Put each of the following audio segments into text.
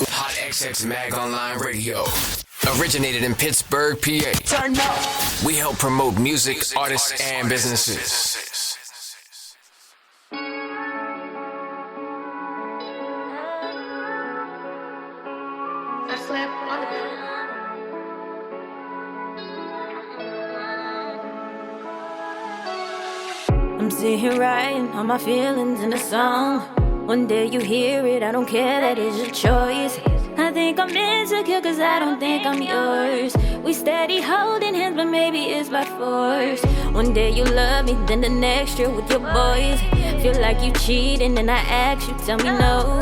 HotxXMagOnlineRadio. Originated in Pittsburgh, PA. Turn up. We help promote music, artists, and businesses. I'm sitting here writing all my feelings in a song. One day you hear it, I don't care, that is your choice. I think I'm insecure cause I don't think I'm yours. We steady holding hands but maybe it's by force. One day you love me, then the next you're with your boys. Feel like you cheating and I ask you, tell me no.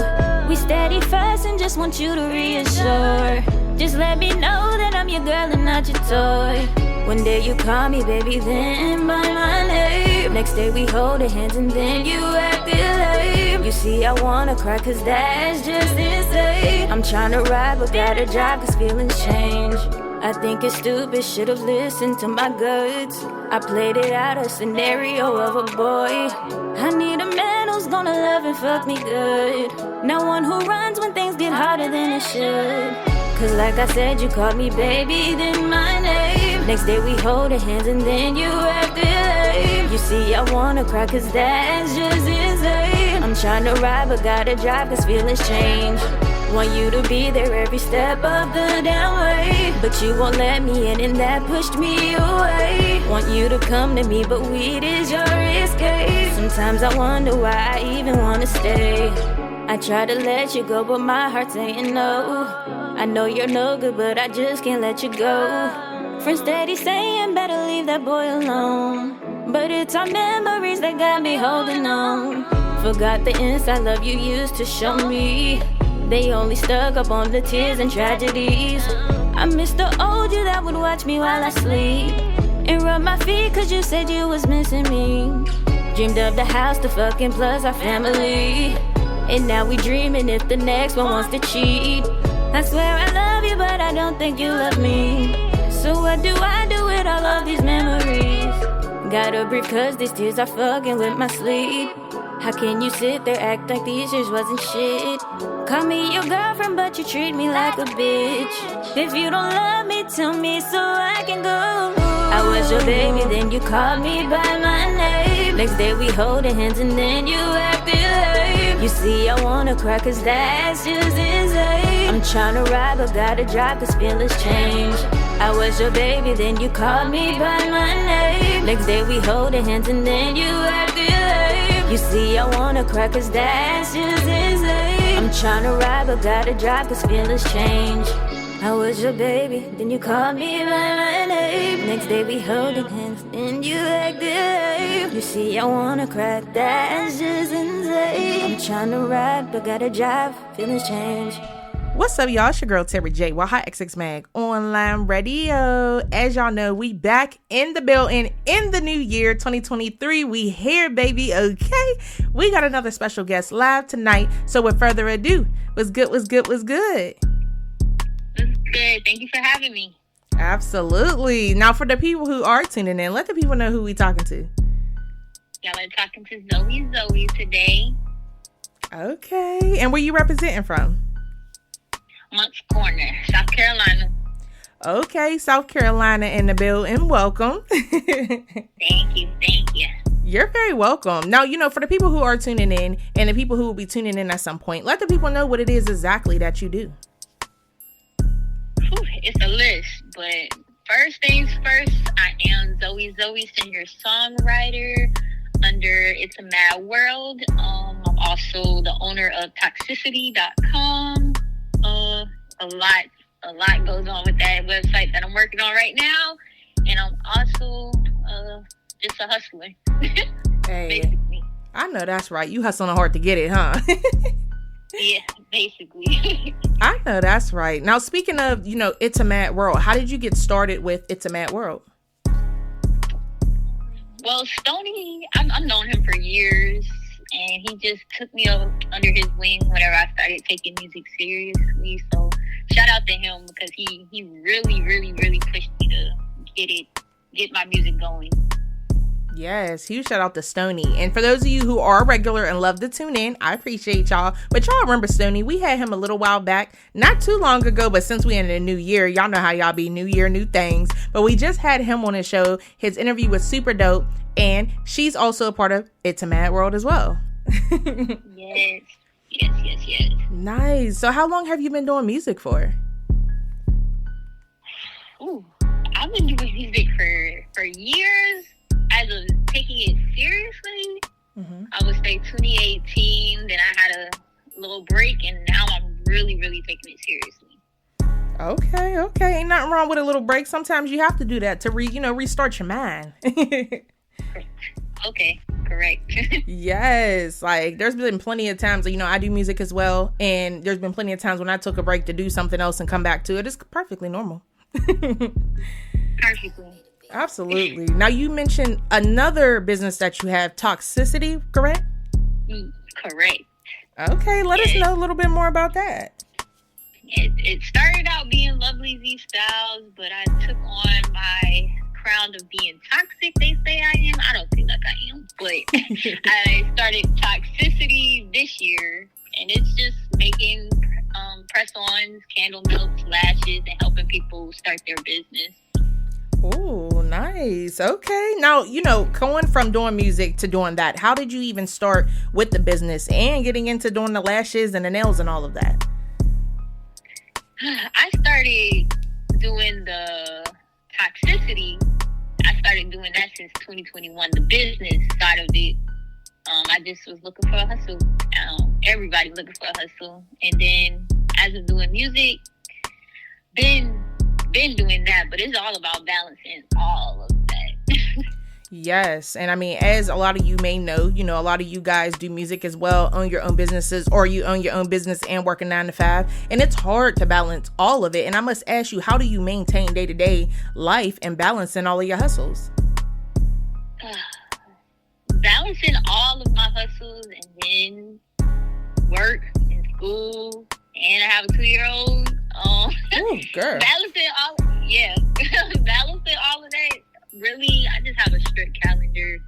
We steady fussing, just want you to reassure. Just let me know that I'm your girl and not your toy. One day you call me baby, then by my name. Next day we holding hands and then you acting lame. You see I wanna cry cause that's just insane. I'm tryna ride but got a job cause feelings change. I think it's stupid, should've listened to my guts. I played it out a scenario of a boy. I need a man who's gonna love and fuck me good. Not one who runs when things get harder than it should. Cause like I said, you called me baby, then my name. Next day we holding hands and then you acting lame. You see I wanna cry cause that's just insane. I'm tryna ride but gotta drive cause feelings change. Want you to be there every step of the damn way. But you won't let me in and that pushed me away. Want you to come to me but weed is your escape. Sometimes I wonder why I even wanna stay. I try to let you go but my heart's saying no. I know you're no good but I just can't let you go. Friends steady saying better leave that boy alone. But it's our memories that got me holding on. Forgot the inside love you used to show me. They only stuck up on the tears and tragedies. I miss the old you that would watch me while I sleep and rub my feet cause you said you was missing me. Dreamed of the house, the fucking plus our family. And now we dreaming if the next one wants to cheat. I swear I love you but I don't think you love me. So what do I do with all of these memories? Gotta breathe cause these tears are fucking with my sleep. How can you sit there act like these years wasn't shit? Call me your girlfriend but you treat me like a bitch. If you don't love me tell me so I can go. I was your baby then you called me by my name. Next day we holding hands and then you acting lame. You see I wanna cry cause that's just insane. I'm tryna ride but gotta drive cause feelings change. I was your baby then you called me by my name. Next day we holding hands and then you acting lame. You see I wanna cry cause that's just insane. I'm tryna ride but gotta drive cause feelings change. I was your baby, then you called me by my name. Next day we holding hands, then you acted lame. You see I wanna cry, that's just insane. I'm tryna ride but gotta drive, feelings change. What's up, y'all? It's your girl, Terry J. Well, HotxXMag Online Radio. As y'all know, we back in the building in the new year, 2023. We here, baby, okay? We got another special guest live tonight. So with further ado, what's good? It's good. Thank you for having me. Absolutely. Now, for the people who are tuning in, let the people know who we talking to. Y'all are talking to Zoe Zoe today. Okay. And where you representing from? Moncks Corner, South Carolina. Okay, South Carolina in the building. Welcome. Thank you. You're very welcome. Now, for the people who are tuning in and the people who will be tuning in at some point, let the people know what it is exactly that you do. It's a list, but first things first, I am Zoe Zoe, singer-songwriter under It's a Mad World. I'm also the owner of Toxicity.com. A lot goes on with that website that I'm working on right now, and I'm also just a hustler. Hey, basically. I know that's right. You hustling hard to get it, huh? Yeah, basically. I know that's right. Now, speaking of, It's a Mad World, how did you get started with It's a Mad World? Well, Stoney, I've known him for years, and he just took me under his wing whenever I started taking music seriously. So shout out to him because he really, really, really pushed me to get my music going. Yes, huge shout out to Stony. And for those of you who are regular and love to tune in, I appreciate y'all. But y'all remember Stony, we had him a little while back, not too long ago, but since we in a new year, y'all know how y'all be, new year, new things. But we just had him on the show. His interview was super dope. And she's also a part of It's a Mad World as well. Yes. Nice. So how long have you been doing music for? Ooh, I've been doing music for years. As of taking it seriously, I would say 2018. Then I had a little break, and now I'm really, really taking it seriously. Okay. Ain't nothing wrong with a little break. Sometimes you have to do that to restart your mind. Okay, correct. Yes, like there's been plenty of times, I do music as well, and there's been plenty of times when I took a break to do something else and come back to it. It's perfectly normal. Perfectly. Absolutely. Now, you mentioned another business that you have, Toxicity, correct? Correct. Okay, let us know a little bit more about that. It started out being Lovely Z Styles, but I took on my crown of being toxic, they say I am. I don't feel like I am, but I started Toxicity this year, and it's just making press-ons, candle melts, lashes, and helping people start their business. Oh, nice. Okay. Now, going from doing music to doing that, how did you even start with the business and getting into doing the lashes and the nails and all of that? I started doing the Toxicity. I started doing that since 2021, the business side of it. I just was looking for a hustle. Everybody looking for a hustle. And then as of doing music, been doing that, but it's all about balancing all of that. Yes. And I mean, as a lot of you may know, a lot of you guys do music as well, own your own businesses, or you own your own business and work a 9 to 5. And it's hard to balance all of it. And I must ask you, how do you maintain day-to-day life and balancing all of your hustles? Balancing all of my hustles and then work and school, and I have a 2-year-old. Ooh, girl. Balancing all of that. Really, I just have a strict calendar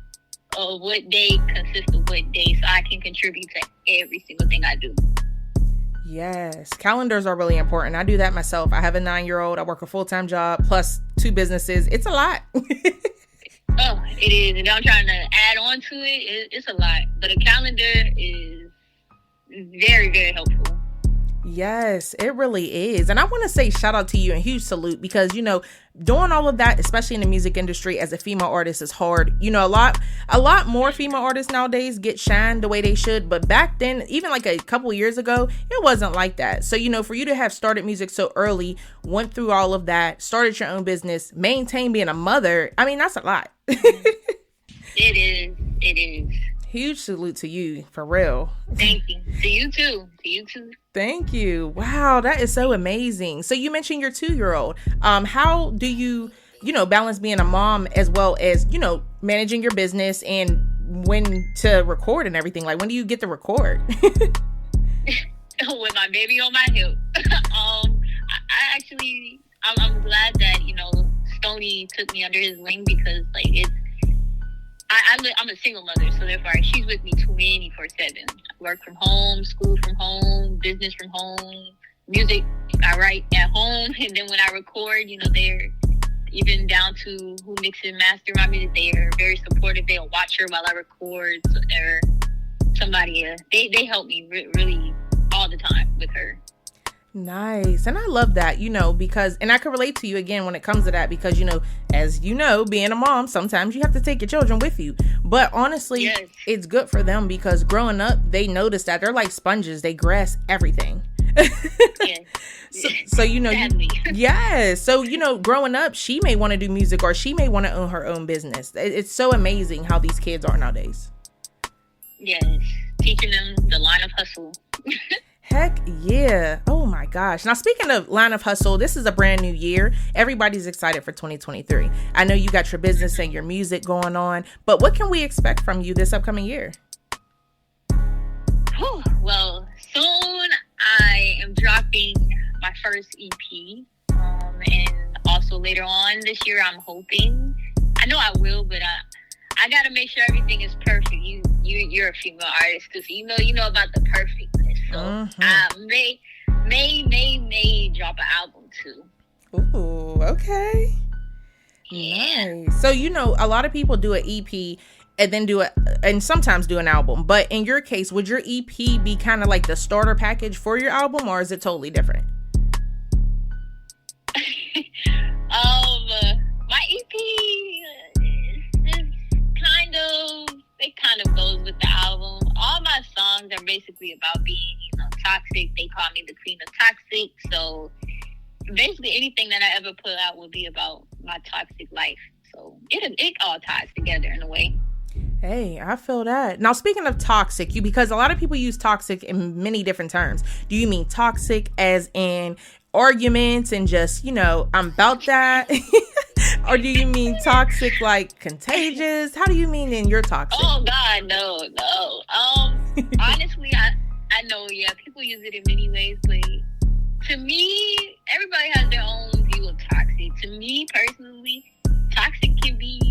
of what day consists of what day, so I can contribute to every single thing I do. Yes, calendars are really important. I do that myself. I have a 9-year-old. I work a full-time job plus 2 businesses. It's a lot. Oh, it is. And I'm trying to add on to it. It's a lot. But a calendar is very, very helpful. Yes, it really is. And I want to say shout out to you and huge salute because, doing all of that, especially in the music industry as a female artist, is hard. A lot more female artists nowadays get shined the way they should. But back then, even like a couple years ago, it wasn't like that. So, for you to have started music so early, went through all of that, started your own business, maintained being a mother. I mean, that's a lot. It is. Huge salute to you, for real. Thank you. To you too. Thank you. Wow, that is so amazing. So you mentioned your 2-year-old. How do you, balance being a mom as well as, managing your business and when to record and everything? Like, when do you get to record? With my baby on my hip. I'm glad that, Stoney took me under his wing because, I'm a single mother, so therefore she's with me 24/7. I work from home, school from home, business from home, music I write at home, and then when I record, they're even down to who mixes and master my music. They are very supportive. They'll watch her while I record, or somebody. They help me really all the time with her. Nice. And I love that, because, and I can relate to you again when it comes to that, because, as being a mom, sometimes you have to take your children with you. But honestly, yes, it's good for them because growing up, they notice that they're like sponges. They grasp everything. Yes. So yes. So, growing up, she may want to do music or she may want to own her own business. It's so amazing how these kids are nowadays. Yes. Teaching them the line of hustle. Heck yeah. Oh my gosh. Now, speaking of line of hustle, this is a brand new year. Everybody's excited for 2023. I know you got your business and your music going on, but what can we expect from you this upcoming year? Well, soon I am dropping my first EP. And also later on this year, I'm hoping, I know I will, but I gotta make sure everything is perfect. You're a female artist too, so you know about the perfectness. So I may drop an album too. Ooh, okay. Yeah. Nice. So a lot of people do an EP and then and sometimes do an album. But in your case, would your EP be kind of like the starter package for your album, or is it totally different? My EP is kind of goes with the album. All my songs are basically about being, toxic. They call me the queen of toxic. So basically anything that I ever put out will be about my toxic life. So it all ties together in a way. Hey, I feel that. Now, speaking of toxic, because a lot of people use toxic in many different terms. Do you mean toxic as in arguments and just, I'm about that? Or do you mean toxic like contagious? How do you mean in your toxic? Oh, God, no. Honestly, I know, people use it in many ways, but to me, everybody has their own view of toxic. To me, personally, toxic can be,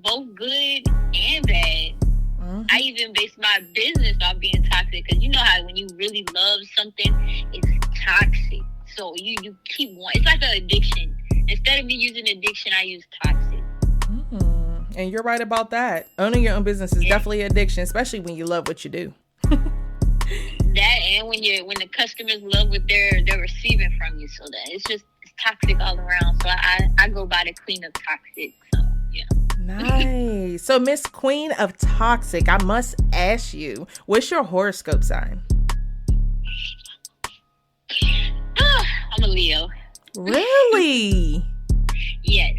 both good and bad. Mm-hmm. I even base my business off being toxic because you know how when you really love something, it's toxic. So you keep wanting. It's like an addiction. Instead of me using addiction, I use toxic. Mm-hmm. And you're right about that. Owning your own business is definitely an addiction, especially when you love what you do. That and when the customers love what they're receiving from you, so that it's toxic all around. So I go by the queen of toxic. So yeah. Nice. So Miss Queen of Toxic, I must ask you, what's your horoscope sign? I'm a Leo. Really? Yes.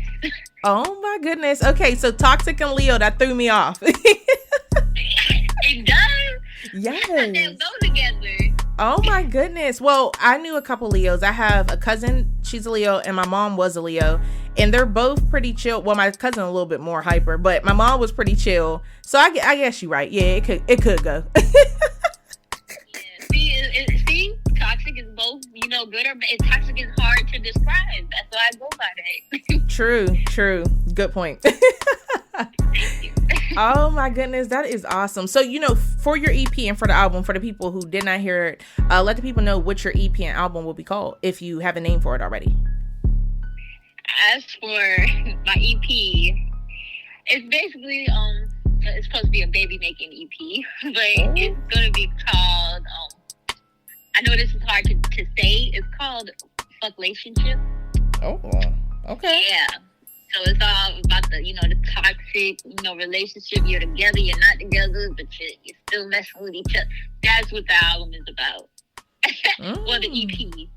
Oh my goodness. Okay, so toxic and Leo, that threw me off. It does? Yes. They go together. Oh my goodness. Well, I knew a couple Leos. I have a cousin, she's a Leo, and my mom was a Leo. And they're both pretty chill. Well, my cousin a little bit more hyper, but my mom was pretty chill. So I guess you're right. Yeah, it could go. See, toxic is both, good or bad. Toxic is hard to describe. That's why I go by that. True. Good point. Oh my goodness, that is awesome. So, for your EP and for the album, for the people who did not hear it, let the people know what your EP and album will be called if you have a name for it already. As for my EP, it's basically it's supposed to be a baby making EP, but it's gonna be called I know this is hard to say. It's called Fucklationship. Oh, okay. Yeah. So it's all about the the toxic relationship. You're together, you're not together, but you're still messing with each other. That's what the album is about. Well, the EP.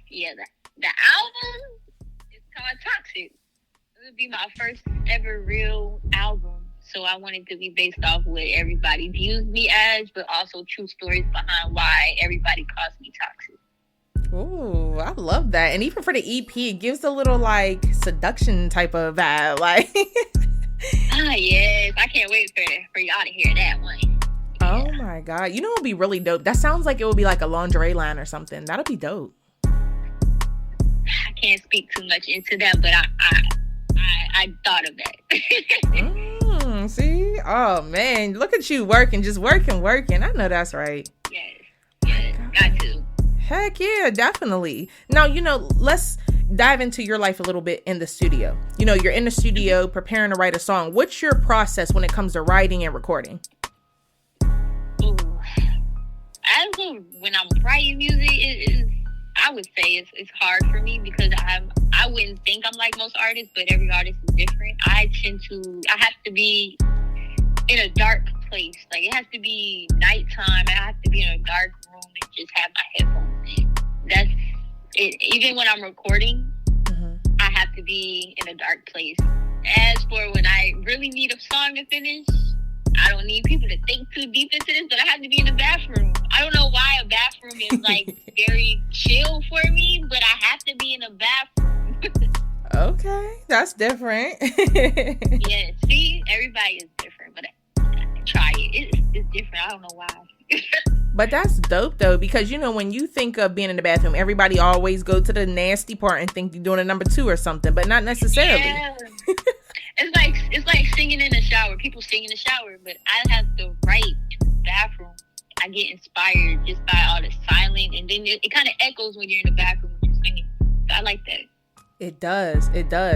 Yeah, the album. Called Toxic. It would be my first ever real album. So I wanted to be based off what everybody views me as, but also true stories behind why everybody calls me toxic. Ooh, I love that. And even for the EP, it gives a little seduction type of vibe. Yes. I can't wait for y'all to hear that one. Oh my God. It would be really dope. That sounds like it would be like a lingerie line or something. That'll be dope. I can't speak too much into that, but I thought of that. See? Oh man, look at you working. I know that's right. Yes, got to. Heck yeah, definitely. Now, let's dive into your life a little bit in the studio. You're in the studio preparing to write a song. What's your process when it comes to writing and recording? Ooh. When I'm writing music, I would say it's hard for me because I wouldn't think I'm like most artists, but every artist is different. I have to be in a dark place. Like, it has to be nighttime. I have to be in a dark room and just have my headphones in. That's it. Even when I'm recording, I have to be in a dark place. As for when I really need a song to finish, I don't need people to think too deep into this, but I have to be in the bathroom. I don't know why a bathroom is very chill for me, but I have to be in a bathroom. Okay, that's different. Yeah, see, everybody is different, but try it. It's different. I don't know why. But that's dope though, because when you think of being in the bathroom, everybody always go to the nasty part and think you're doing a number 2 or something, but not necessarily. Yeah. it's like singing in the shower. People sing in the shower, but I have to write in the bathroom. I get inspired just by all the silence, and then it kind of echoes when you're in the bathroom when you're singing. So I like that. It does.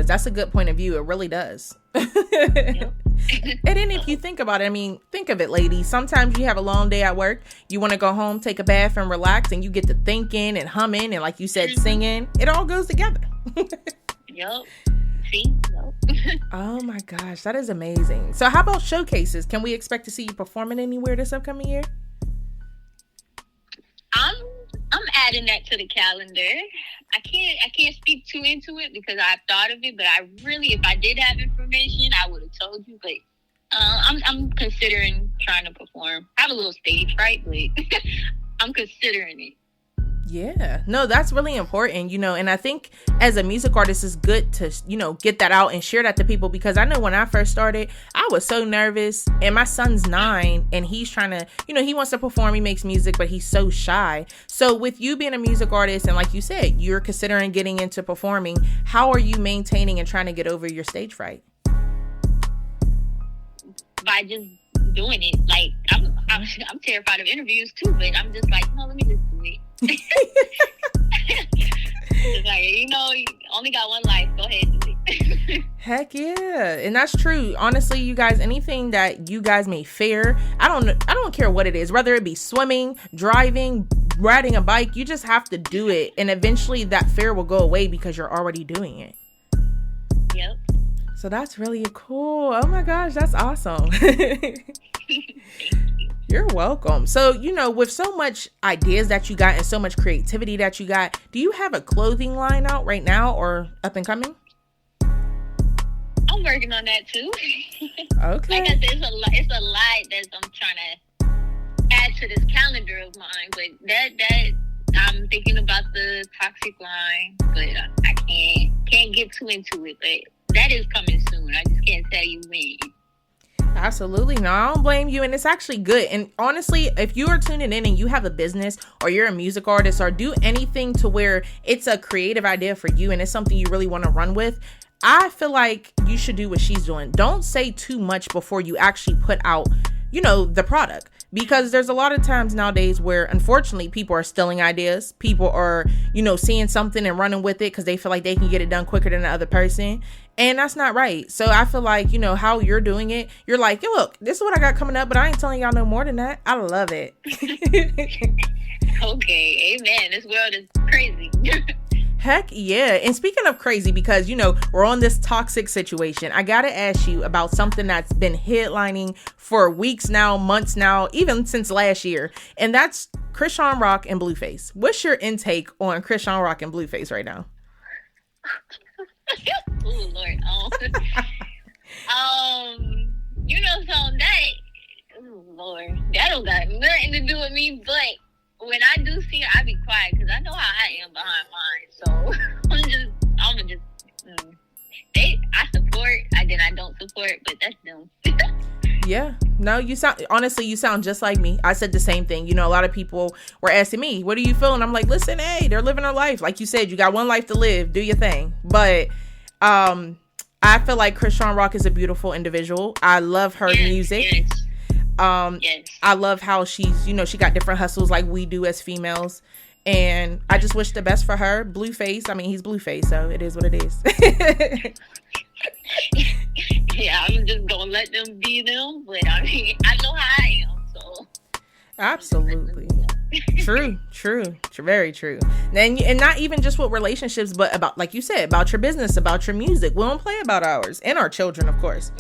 That's a good point of view. It really does. Yep. And then if you think about it, I mean, think of it, ladies. Sometimes you have a long day at work. You want to go home, take a bath, and relax, and you get to thinking and humming, and like you said, singing. It all goes together. Yep. See? Yep. Oh my gosh, that is amazing. So how about showcases? Can we expect to see you performing anywhere this upcoming year? I'm adding that to the calendar. I can't speak too into it because I've thought of it, but I really, if I did have information, I would have told you. But I'm considering trying to perform. I have a little stage fright, but I'm considering it. Yeah, no, that's really important, and I think as a music artist, it's good to, get that out and share that to people, because I know when I first started, I was so nervous, and my son's 9 and he's trying to, he wants to perform, he makes music, but he's so shy. So with you being a music artist, and like you said, you're considering getting into performing, how are you maintaining and trying to get over your stage fright? By just doing it. Like, I'm terrified of interviews too, but I'm just like, no, let me just do it. It's like, you only got one life. Go ahead and do it. Heck yeah. And that's true. Honestly, you guys, anything that you guys may fear, I don't care what it is, whether it be swimming, driving, riding a bike, you just have to do it. And eventually that fear will go away because you're already doing it. Yep. So that's really cool. Oh my gosh, that's awesome. You're welcome. So, with so much ideas that you got and so much creativity that you got, do you have a clothing line out right now or up and coming? I'm working on that too. Okay. Like I said, it's a lot that I'm trying to add to this calendar of mine, but that I'm thinking about the Toxic line, but I can't get too into it, but that is coming soon. I just can't tell you when. Absolutely. No, I don't blame you. And it's actually good. And honestly, if you are tuning in and you have a business or you're a music artist or do anything to where it's a creative idea for you and it's something you really want to run with, I feel like you should do what she's doing. Don't say too much before you actually put out, the product. Because there's a lot of times nowadays where, unfortunately, people are stealing ideas. People are, seeing something and running with it because they feel like they can get it done quicker than the other person. And that's not right. So I feel like, how you're doing it. You're like, yo, look, this is what I got coming up, but I ain't telling y'all no more than that. I love it. Okay. Amen. This world is crazy. Heck yeah. And speaking of crazy, because, we're on this toxic situation, I got to ask you about something that's been headlining for weeks now, months now, even since last year. And that's Chrisean Rock and Blueface. What's your intake on Chrisean Rock and Blueface right now? Oh, Lord. So that, oh, Lord, that don't got nothing to do with me, but when I do see her, I be quiet because I know how I am behind mine. So I support, and then I don't support, but that's them. Yeah, no, you sound just like me. I said the same thing. A lot of people were asking me, what are you feeling? I'm like, listen, hey, they're living their life. Like you said, you got one life to live. Do your thing. But I feel like Chrisean Rock is a beautiful individual. I love her music. Yes. Yes. I love how she's, she got different hustles like we do as females. And I just wish the best for her. Blueface, I mean, he's Blueface, so it is what it is. Yeah, I'm just going to let them be them. But I mean, I know how I am, so. Absolutely. True. Very true. And not even just with relationships, but about, like you said, about your business, about your music. We don't play about ours and our children, of course.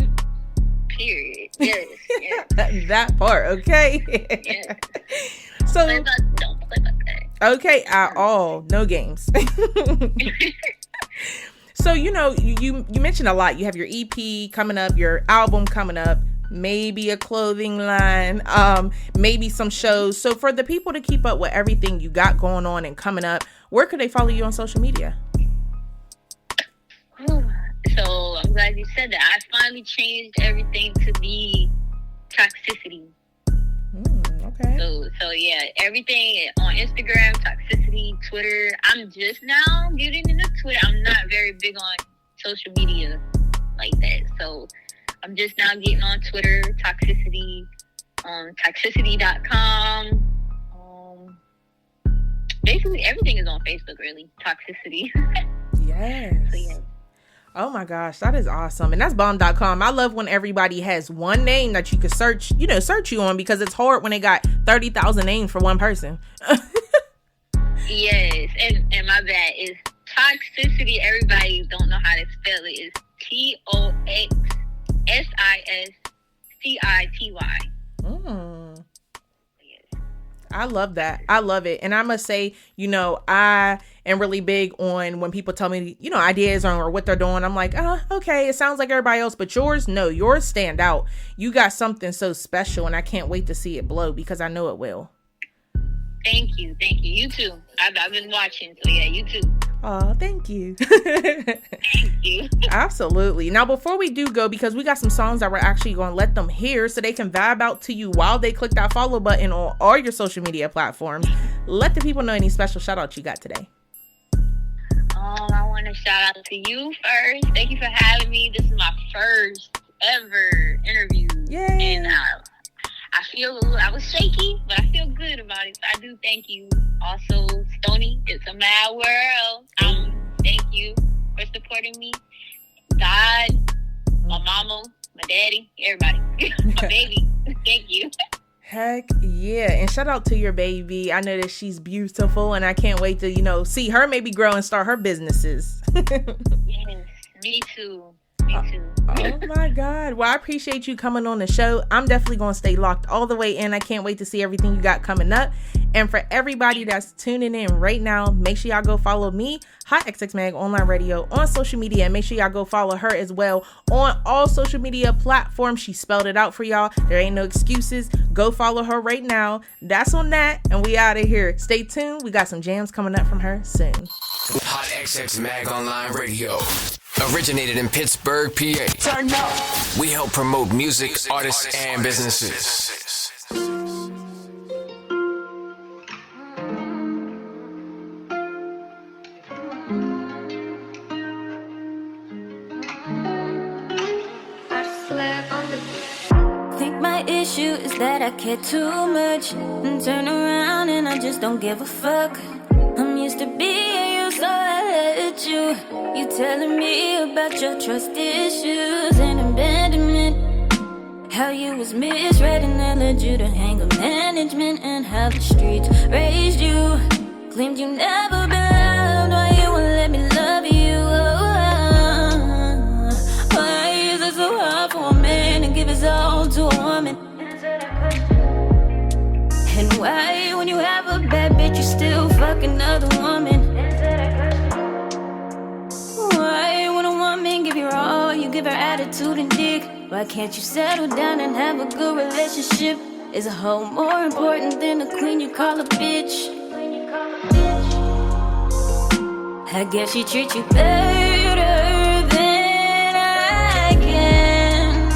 Period. Yes. That part, okay? Yeah. So don't play about that. Okay, at all. No games. So, you mentioned a lot. You have your EP coming up, your album coming up, maybe a clothing line, maybe some shows. So for the people to keep up with everything you got going on and coming up, where could they follow you on social media? So I'm glad you said that. I finally changed everything to be toxicity. Okay. So yeah, everything on Instagram, toxicity, Twitter. I'm just now getting into Twitter. I'm not very big on social media. like that. So I'm just now getting on Twitter, Toxicity, toxicity.com. Basically everything is on Facebook, really. Toxicity. Yes. So, yeah. Oh my gosh, that is awesome. And that's bomb.com. I love when everybody has one name that you could search you on, because it's hard when they got 30,000 names for one person. Yes, and my bad is Toxicity. Everybody don't know how to spell it. It's TOXSISCITY. I love that. I love it. And I must say, I am really big on when people tell me, ideas or what they're doing. I'm like, okay, it sounds like everybody else, but yours stand out. You got something so special, and I can't wait to see it blow, because I know it will. Thank you. You too. I've been watching, so yeah, you too. Oh, thank you. Thank you. Absolutely. Now, before we do go, because we got some songs that we're actually going to let them hear so they can vibe out to you while they click that follow button on all your social media platforms, let the people know any special shout outs you got today. I want to shout out to you first. Thank you for having me. This is my first ever interview. Yay. And I was shaky, but I feel good about it. So I do thank you. Also, Stoney, it's a mad world. Thank you for supporting me. God, my mama, my daddy, everybody. My baby. Thank you. Heck yeah. And shout out to your baby. I know that she's beautiful, and I can't wait to, see her maybe grow and start her businesses. Yes, me too. Oh my God. Well, I appreciate you coming on the show. I'm definitely going to stay locked all the way in. I can't wait to see everything you got coming up. And for everybody that's tuning in right now, make sure y'all go follow me, HotxXMagOnlineRadio, on social media. And make sure y'all go follow her as well on all social media platforms. She spelled it out for y'all. There ain't no excuses. Go follow her right now. That's on that. And we out of here. Stay tuned. We got some jams coming up from her soon. HotxXMagOnlineRadio. Originated in Pittsburgh, PA. Turn up. We help promote music, artists, and businesses. Think my issue is that I care too much and turn around and I just don't give a fuck. I'm used to being you, so I let you. You telling me about your trust issues and abandonment. How you was misread and I led you to anger management. And how the streets raised you. Claimed you never been loved. Why you won't let me love you? Why is it so hard for a man to give his all to a woman? And why, when you have a bad bitch, you still fuck another woman? Why, when a woman give you all, you give her attitude and dick? Why can't you settle down and have a good relationship? Is a hoe more important than a queen you call a bitch? I guess she treats you better than I can.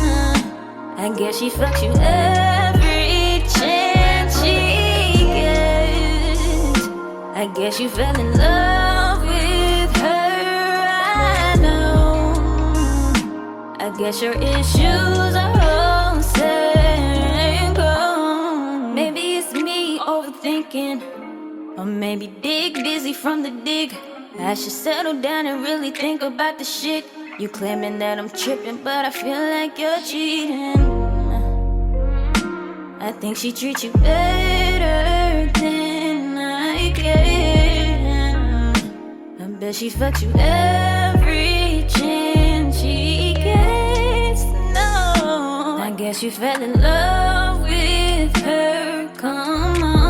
I guess she fucks you every chance she gets. I guess you fell in love with her, I know. I guess your issues are all single. Maybe it's me overthinking, or maybe Dick busy from the dig. I should settle down and really think about the shit. You claiming that I'm tripping, but I feel like you're cheating. I think she treats you better than I can. I bet she fucks you every chance she gets. No, I guess you fell in love with her. Come on.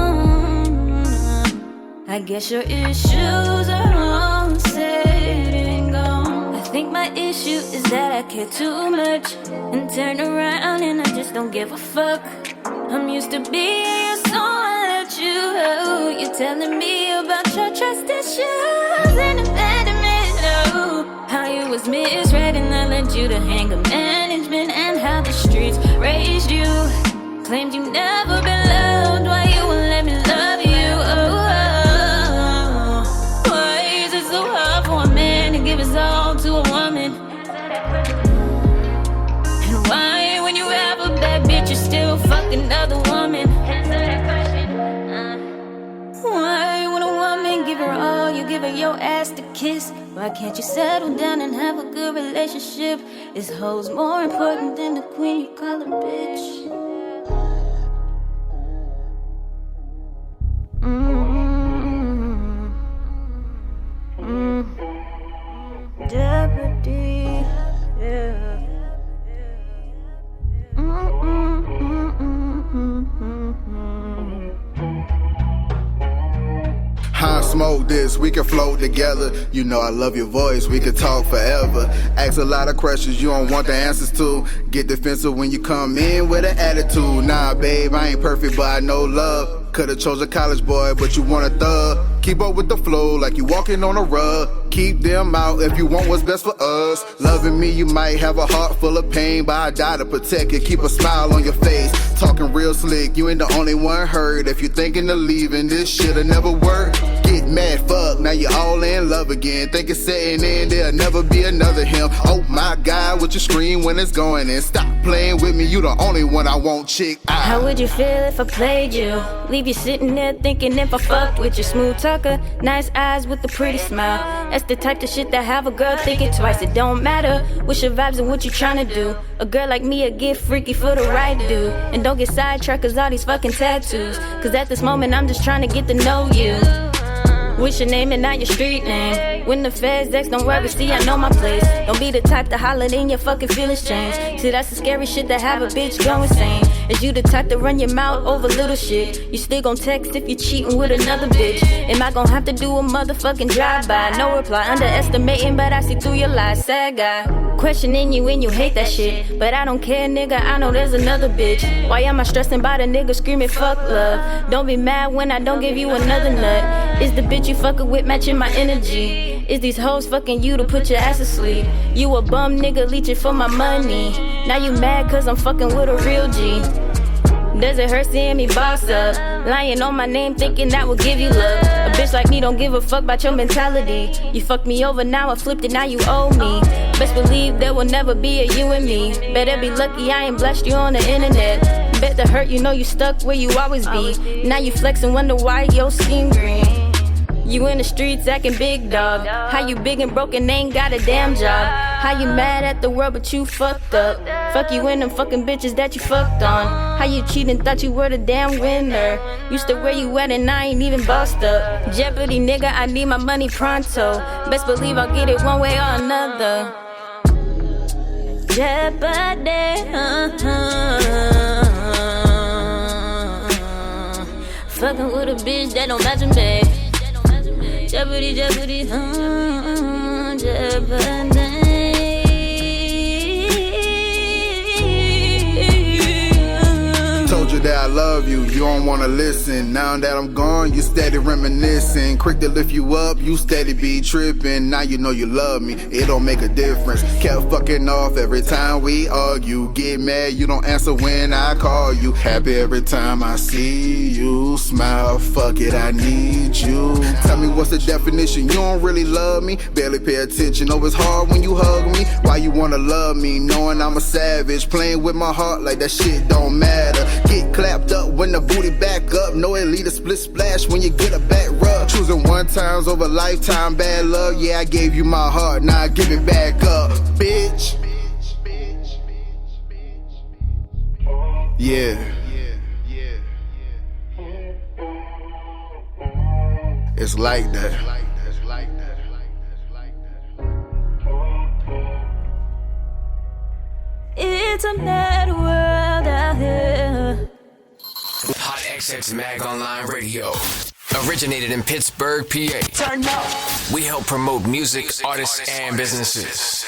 I guess your issues are all set and gone. I think my issue is that I care too much and turn around and I just don't give a fuck. I'm used to being your soul, I let you go. You're telling me about your trust issues and abandonment. Oh, how you was misread and I led you to anger management. And how the streets raised you. Claimed you never been loved. Why you won't let me love you? Why is it so hard for a man to give his all to a woman? giving your ass the kiss. Why can't you settle down and have a good relationship? Is hoes more important than the queen you call a bitch? Jeopardy, yeah. I smoke this, we can float together. You know I love your voice, we could talk forever. Ask a lot of questions you don't want the answers to. Get defensive when you come in with an attitude. Nah, babe, I ain't perfect, but I know love. Could've chose a college boy, but you want a thug. Keep up with the flow like you walking on a rug. Keep them out if you want what's best for us. Loving me, you might have a heart full of pain, but I die to protect you. Keep a smile on your face. Talking real slick, you ain't the only one hurt. If you thinking of leaving, this shit'll never work. Get mad, fuck, now you all in love again. Think it's setting in, there'll never be another him. Oh my God, what you scream when it's going in? Stop playing with me, you the only one I want, chick. How would you feel if I played you? Leave you sitting there thinking if I fucked with you. Smooth talker, nice eyes with a pretty smile. That's the type of shit that have a girl thinking twice. It don't matter what's your vibes and what you tryna do. A girl like me, get freaky for the right dude. And don't get sidetracked cause all these fucking tattoos. Cause at this moment I'm just trying to get to know you. What's your name and not your street name? When the feds X, don't worry, see I know my place. Don't be the type to holler then your fucking feelings change. See that's the scary shit that have a bitch go insane. Is you the type to run your mouth over little shit? You still gon' text if you cheating with another bitch? Am I gon' have to do a motherfucking drive-by? No reply, underestimating but I see through your lies. Sad guy, questioning you and you hate that shit. But I don't care nigga, I know there's another bitch. Why am I stressing about a nigga screaming fuck love? Don't be mad when I don't give you another nut. Is the bitch you fucking with matching my energy? Is these hoes fucking you to put your ass to sleep? You a bum nigga leeching for my money. Now you mad cause I'm fucking with a real G. Does it hurt seeing me boss up? Lying on my name thinking that will give you love. A bitch like me don't give a fuck about your mentality. You fucked me over, now I flipped it, now you owe me. Best believe there will never be a you and me. Better be lucky I ain't blessed you on the internet. Bet the hurt you know you stuck where you always be. Now you flex and wonder why your skin green. You in the streets acting big dog. How you big and broken, ain't got a damn job. How you mad at the world but you fucked up? Fuck you and them fucking bitches that you fucked on. How you cheating, thought you were the damn winner. Used to where you at and I ain't even bossed up. Jeopardy nigga, I need my money pronto. Best believe I'll get it one way or another. Jeopardy, fucking with a bitch that don't match him, babe. Jeopardy, Jeopardy, Jeopardy. Told you that I love you, you don't wanna listen. Now that I'm gone, you steady reminiscing. Quick to lift you up, you steady be tripping. Now you know you love me, it don't make a difference. Kept fucking off every time we argue. Get mad, you don't answer when I call you. Happy every time I see you. Smile, fuck it, I need you. Tell me what's the definition, you don't really love me. Barely pay attention, oh it's hard when you hug me. Why you wanna love me, knowing I'm a savage? Playing with my heart like that shit don't matter. Get clapped up when the booty back up. No it lead a split splash when you get a back rub. Choosing one times over lifetime bad love. Yeah, I gave you my heart, now I give it back up, bitch. Yeah. It's like that. It's a mad world out here. HotxXMagOnlineRadio. Originated in Pittsburgh, PA. Turn up. We help promote music, artists, and businesses.